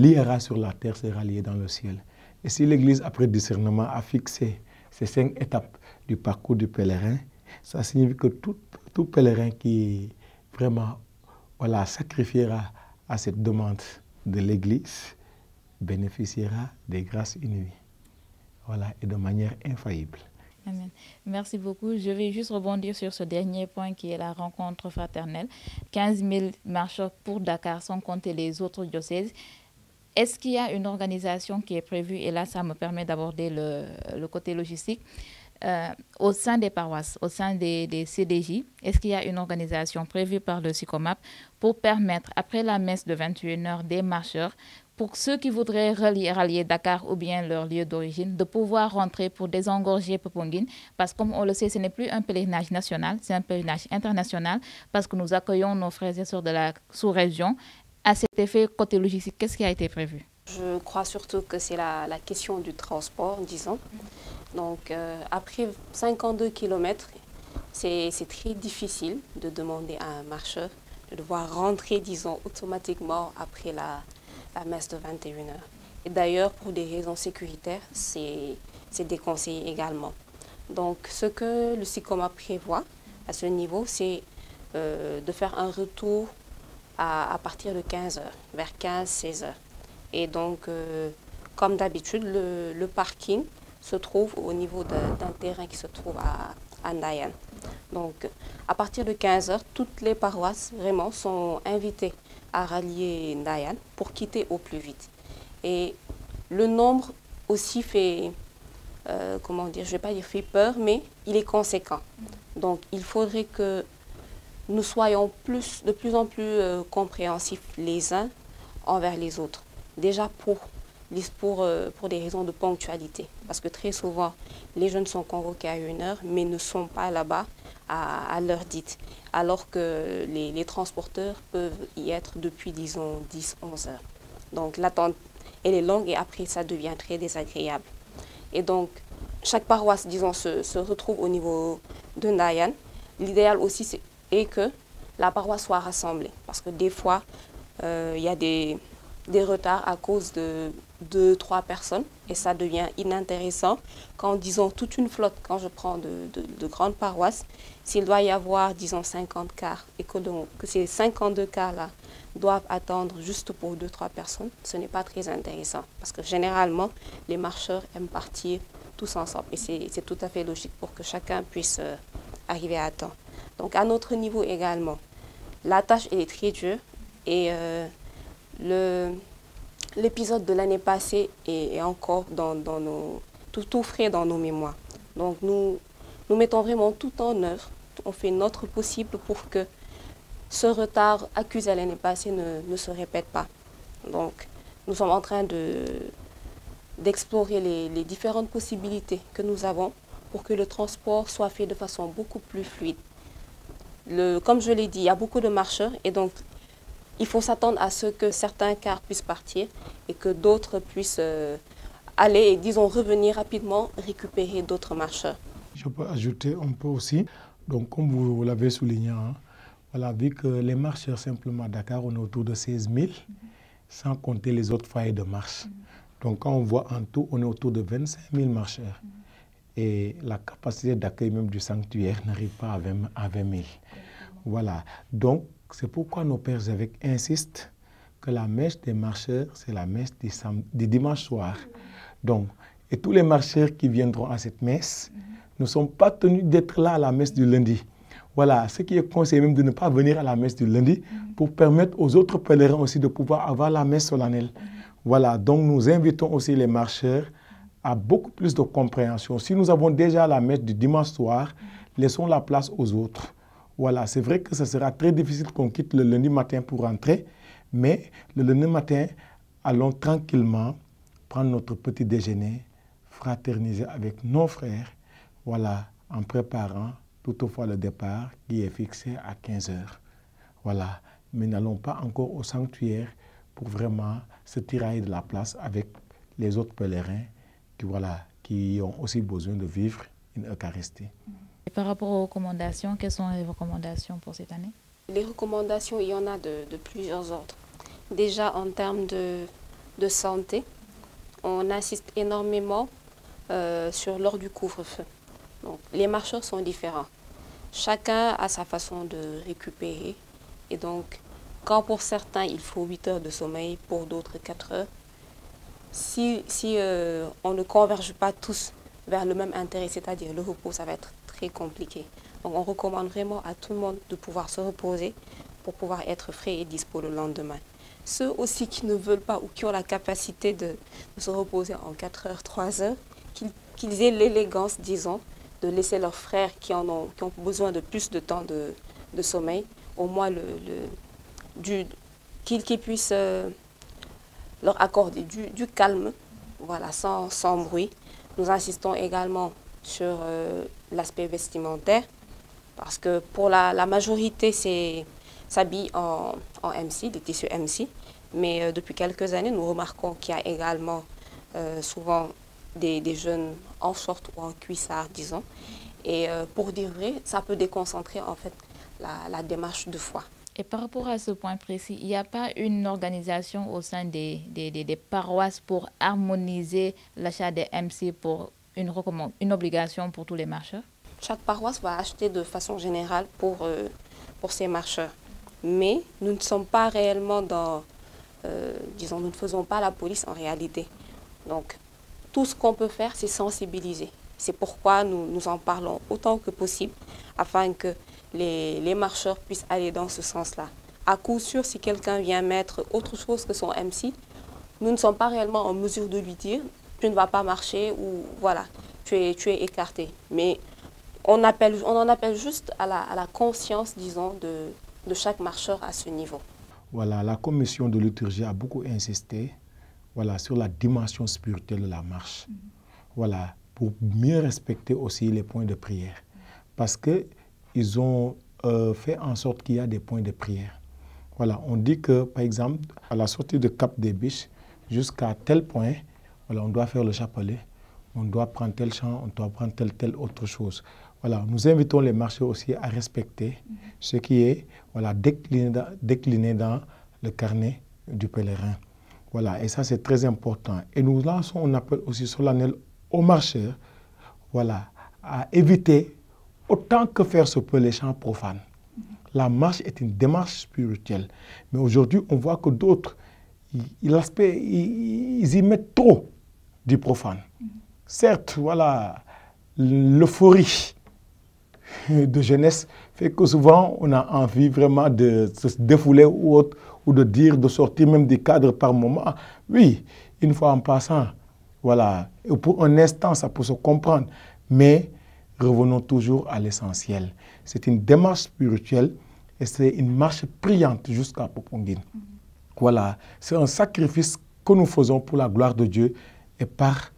liera sur la terre sera lié dans le ciel. Et si l'Église, après discernement, a fixé ces 5 étapes du parcours du pèlerin, ça signifie que tout pèlerin qui vraiment sacrifiera à cette demande de l'Église bénéficiera des grâces inouïes, et de manière infaillible. Amen. Merci beaucoup. Je vais juste rebondir sur ce dernier point qui est la rencontre fraternelle. 15 000 marcheurs pour Dakar sans compter les autres diocèses. Est-ce qu'il y a une organisation qui est prévue? Et là, ça me permet d'aborder le côté logistique. Au sein des paroisses, au sein des CDJ, est-ce qu'il y a une organisation prévue par le SICOMAP pour permettre, après la messe de 21h des marcheurs, pour ceux qui voudraient rallier Dakar ou bien leur lieu d'origine, de pouvoir rentrer pour désengorger Popenguine? Parce que comme on le sait, ce n'est plus un pèlerinage national, c'est un pèlerinage international, parce que nous accueillons nos frères et sœurs de la sous-région. À cet effet, côté logistique, qu'est-ce qui a été prévu? Je crois surtout que c'est la question du transport, disons. Donc, après 52 km, c'est très difficile de demander à un marcheur de devoir rentrer, disons, automatiquement après la messe de 21h. Et d'ailleurs, pour des raisons sécuritaires, c'est déconseillé également. Donc, ce que le SICOMA prévoit à ce niveau, c'est de faire un retour à partir de 15h, vers 15-16h. Et donc, comme d'habitude, le parking se trouve au niveau d'un terrain qui se trouve à Ndayan. Donc, à partir de 15h, toutes les paroisses vraiment sont invitées à rallier Ndayan pour quitter au plus vite. Et le nombre aussi fait, je ne vais pas dire fait peur, mais il est conséquent. Donc, il faudrait que nous soyons de plus en plus compréhensifs les uns envers les autres. Déjà pour des raisons de ponctualité. Parce que très souvent, les jeunes sont convoqués à 1h, mais ne sont pas là-bas à l'heure dite. Alors que les transporteurs peuvent y être depuis, disons, 10-11 heures. Donc l'attente, elle est longue et après, ça devient très désagréable. Et donc, chaque paroisse, disons, se retrouve au niveau de Ndayan. L'idéal aussi est que la paroisse soit rassemblée. Parce que des fois, il y a des retards à cause de 2-3 personnes et ça devient inintéressant quand, disons, toute une flotte, quand je prends de grandes paroisses, s'il doit y avoir, disons, 50 cars et que ces 52 cars-là doivent attendre juste pour 2-3 personnes, ce n'est pas très intéressant parce que généralement, les marcheurs aiment partir tous ensemble et c'est tout à fait logique pour que chacun puisse arriver à temps. Donc, à notre niveau également, la tâche elle est très dure et l'épisode de l'année passée est encore dans tout frais dans nos mémoires. Donc nous mettons vraiment tout en œuvre, on fait notre possible pour que ce retard accusé à l'année passée ne se répète pas. Donc nous sommes en train d'explorer les différentes possibilités que nous avons pour que le transport soit fait de façon beaucoup plus fluide. Comme je l'ai dit, il y a beaucoup de marcheurs et donc il faut s'attendre à ce que certains cars puissent partir et que d'autres puissent aller et, disons, revenir rapidement, récupérer d'autres marcheurs. Je peux ajouter un peu aussi, donc comme vous l'avez souligné, hein, voilà, vu que les marcheurs simplement à Dakar, on est autour de 16 000, sans compter les autres foyers de marche. Donc quand on voit en tout, on est autour de 25 000 marcheurs. Et la capacité d'accueil même du sanctuaire n'arrive pas à 20 000. Voilà, donc c'est pourquoi nos pères évêques insistent que la messe des marcheurs, c'est la messe du dimanche soir. Donc, et tous les marcheurs qui viendront à cette messe ne sont pas tenus d'être là à la messe du lundi. Voilà, ce qui est conseillé même de ne pas venir à la messe du lundi pour permettre aux autres pèlerins aussi de pouvoir avoir la messe solennelle. Voilà, donc nous invitons aussi les marcheurs à beaucoup plus de compréhension. Si nous avons déjà la messe du dimanche soir, laissons la place aux autres. Voilà, c'est vrai que ce sera très difficile qu'on quitte le lundi matin pour rentrer, mais le lundi matin, allons tranquillement prendre notre petit déjeuner, fraterniser avec nos frères, voilà, en préparant toutefois le départ qui est fixé à 15 h. Voilà, mais n'allons pas encore au sanctuaire pour vraiment se tirailler de la place avec les autres pèlerins qui ont aussi besoin de vivre une Eucharistie. Et par rapport aux recommandations, quelles sont les recommandations pour cette année? Les recommandations, il y en a de plusieurs ordres. Déjà en termes de santé, on insiste énormément sur l'heure du couvre-feu. Donc, les marcheurs sont différents. Chacun a sa façon de récupérer. Et donc, quand pour certains, il faut 8 heures de sommeil, pour d'autres 4 heures, si on ne converge pas tous vers le même intérêt, c'est-à-dire le repos, ça va être très compliqué. Donc, on recommande vraiment à tout le monde de pouvoir se reposer pour pouvoir être frais et dispo le lendemain. Ceux aussi qui ne veulent pas ou qui ont la capacité de se reposer en 4 heures, 3 heures, qu'ils aient l'élégance, disons, de laisser leurs frères qui ont besoin de plus de temps de sommeil, au moins qu'ils puissent leur accorder du calme, voilà, sans bruit. Nous insistons également sur l'aspect vestimentaire, parce que pour la majorité, s'habille en MC, des tissus MC, mais depuis quelques années, nous remarquons qu'il y a également souvent des jeunes en short ou en cuissard, disons. Et pour dire vrai, ça peut déconcentrer en fait la démarche de foi. Et par rapport à ce point précis, il n'y a pas une organisation au sein des paroisses pour harmoniser l'achat des MC pour une obligation pour tous les marcheurs? Chaque paroisse va acheter de façon générale pour ses marcheurs. Mais nous ne sommes pas réellement disons, nous ne faisons pas la police en réalité. Donc, tout ce qu'on peut faire, c'est sensibiliser. C'est pourquoi nous en parlons autant que possible, afin que les marcheurs puissent aller dans ce sens-là. À coup sûr, si quelqu'un vient mettre autre chose que son MC, nous ne sommes pas réellement en mesure de lui dire « tu ne vas pas marcher » ou « voilà, tu es écarté ». Mais on en appelle juste à la conscience, disons, de chaque marcheur à ce niveau. Voilà, la commission de liturgie a beaucoup insisté sur la dimension spirituelle de la marche. Voilà, pour mieux respecter aussi les points de prière. Parce qu'ils ont fait en sorte qu'il y a des points de prière. Voilà, on dit que, par exemple, à la sortie de Cap des Biches, jusqu'à tel point, voilà, on doit faire le chapelet, on doit prendre tel chant, on doit prendre telle autre chose. Voilà, nous invitons les marcheurs aussi à respecter ce qui est décliné dans le carnet du pèlerin. Voilà, et ça c'est très important. Et nous lançons un appel aussi solennel aux marcheurs, voilà, à éviter autant que faire se peut les chants profanes. La marche est une démarche spirituelle. Mais aujourd'hui, on voit que d'autres, ils y mettent trop du profane. Certes, voilà, l'euphorie de jeunesse fait que souvent, on a envie vraiment de se défouler ou autre, ou de sortir même du cadre par moment. Oui, une fois en passant, Voilà. Et pour un instant, ça peut se comprendre. Mais revenons toujours à l'essentiel. C'est une démarche spirituelle et c'est une marche priante jusqu'à Popenguine. Voilà. C'est un sacrifice que nous faisons pour la gloire de Dieu et par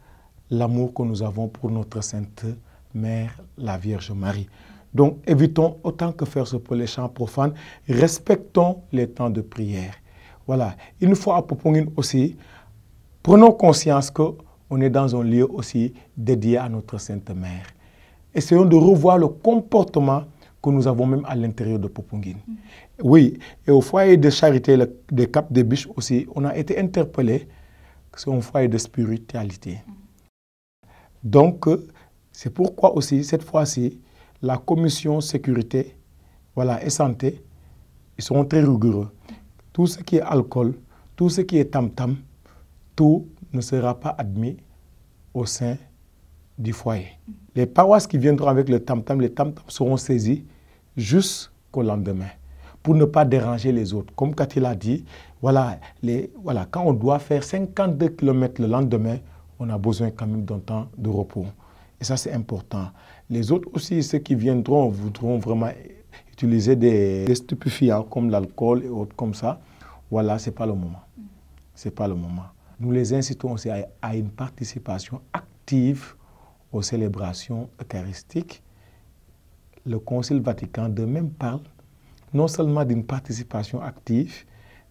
l'amour que nous avons pour notre Sainte Mère, la Vierge Marie. Donc, évitons autant que faire se peut les chants profanes. Respectons les temps de prière. Voilà. Une fois à Popenguine aussi, prenons conscience qu'on est dans un lieu aussi dédié à notre Sainte Mère. Essayons de revoir le comportement que nous avons même à l'intérieur de Popenguine. Oui, et au foyer de charité des Cap des Biches aussi, on a été interpellé que c'est un foyer de spiritualité. Donc, c'est pourquoi aussi, cette fois-ci, la commission sécurité et santé, ils seront très rigoureux. Tout ce qui est alcool, tout ce qui est tam-tam, tout ne sera pas admis au sein du foyer. Les paroisses qui viendront avec le tam-tam, les tam-tam seront saisis jusqu'au lendemain pour ne pas déranger les autres. Comme Cathy l'a dit, quand on doit faire 52 km le lendemain, on a besoin quand même d'un temps de repos. Et ça, c'est important. Les autres aussi, ceux qui viendront, voudront vraiment utiliser des stupéfiants comme l'alcool et autres comme ça. Voilà, ce n'est pas le moment. Ce n'est pas le moment. Nous les incitons aussi à une participation active aux célébrations eucharistiques. Le Concile Vatican II même parle non seulement d'une participation active,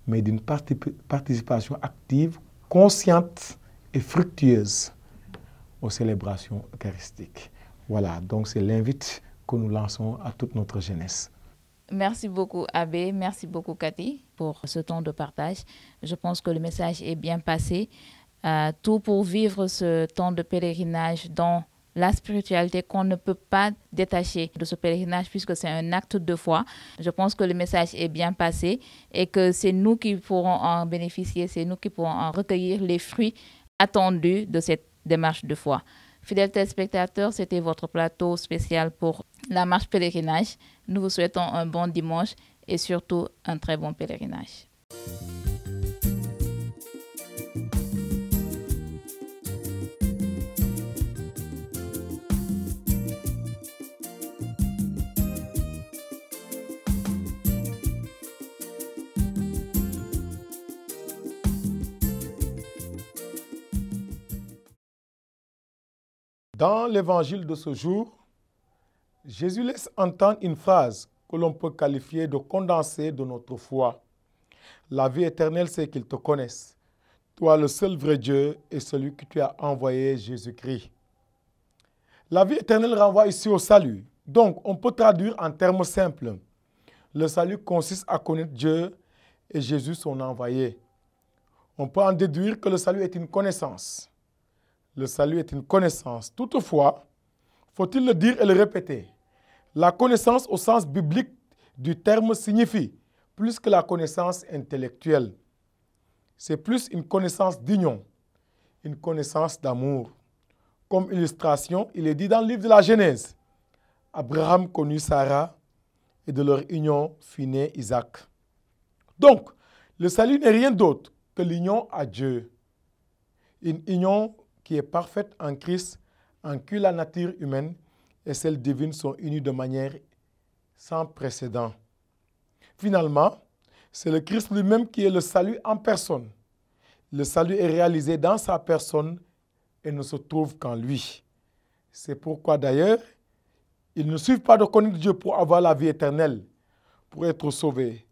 mais d'une participation active, consciente et fructueuse aux célébrations eucharistiques. Voilà, donc c'est l'invite que nous lançons à toute notre jeunesse. Merci beaucoup Abbé, merci beaucoup Cathy pour ce temps de partage. Je pense que le message est bien passé. Tout pour vivre ce temps de pèlerinage dans la spiritualité qu'on ne peut pas détacher de ce pèlerinage puisque c'est un acte de foi. Je pense que le message est bien passé et que c'est nous qui pourrons en bénéficier, c'est nous qui pourrons en recueillir les fruits attendus de cette démarche de foi. Fidèles téléspectateurs, c'était votre plateau spécial pour la marche pèlerinage. Nous vous souhaitons un bon dimanche et surtout un très bon pèlerinage. Dans l'évangile de ce jour, Jésus laisse entendre une phrase que l'on peut qualifier de condensé de notre foi. La vie éternelle, c'est qu'ils te connaissent, toi le seul vrai Dieu et celui que tu as envoyé, Jésus-Christ. La vie éternelle renvoie ici au salut. Donc, on peut traduire en termes simples. Le salut consiste à connaître Dieu et Jésus son envoyé. On peut en déduire que le salut est une connaissance. Le salut est une connaissance. Toutefois, faut-il le dire et le répéter, la connaissance au sens biblique du terme signifie plus que la connaissance intellectuelle. C'est plus une connaissance d'union, une connaissance d'amour. Comme illustration, il est dit dans le livre de la Genèse, Abraham connut Sarah et de leur union fut né Isaac. Donc, le salut n'est rien d'autre que l'union à Dieu. Une union qui est parfaite en Christ, en qui la nature humaine et celle divine sont unies de manière sans précédent. Finalement, c'est le Christ lui-même qui est le salut en personne. Le salut est réalisé dans sa personne et ne se trouve qu'en lui. C'est pourquoi d'ailleurs, il ne suffit pas de connaître Dieu pour avoir la vie éternelle, pour être sauvé.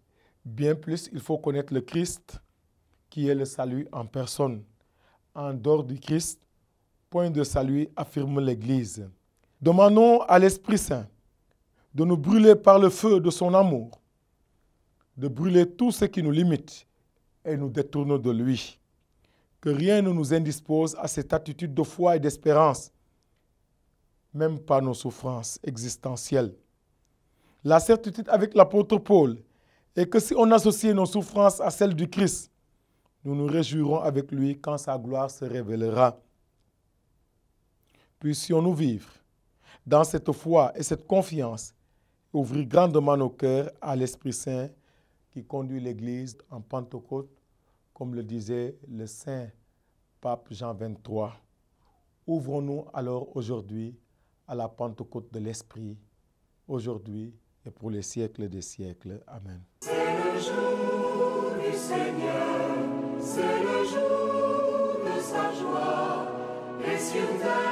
Bien plus, il faut connaître le Christ qui est le salut en personne. En dehors du Christ, point de salut, affirme l'Église. Demandons à l'Esprit Saint de nous brûler par le feu de son amour, de brûler tout ce qui nous limite et nous détourne de lui. Que rien ne nous indispose à cette attitude de foi et d'espérance, même par nos souffrances existentielles. La certitude avec l'apôtre Paul est que si on associe nos souffrances à celles du Christ, nous nous réjouirons avec lui quand sa gloire se révélera. Puissions-nous vivre dans cette foi et cette confiance, ouvrir grandement nos cœurs à l'Esprit Saint qui conduit l'Église en Pentecôte, comme le disait le Saint Pape Jean XXIII. Ouvrons-nous alors aujourd'hui à la Pentecôte de l'Esprit, aujourd'hui et pour les siècles des siècles. Amen. C'est le jour du Seigneur, c'est le jour de sa joie, et sur terre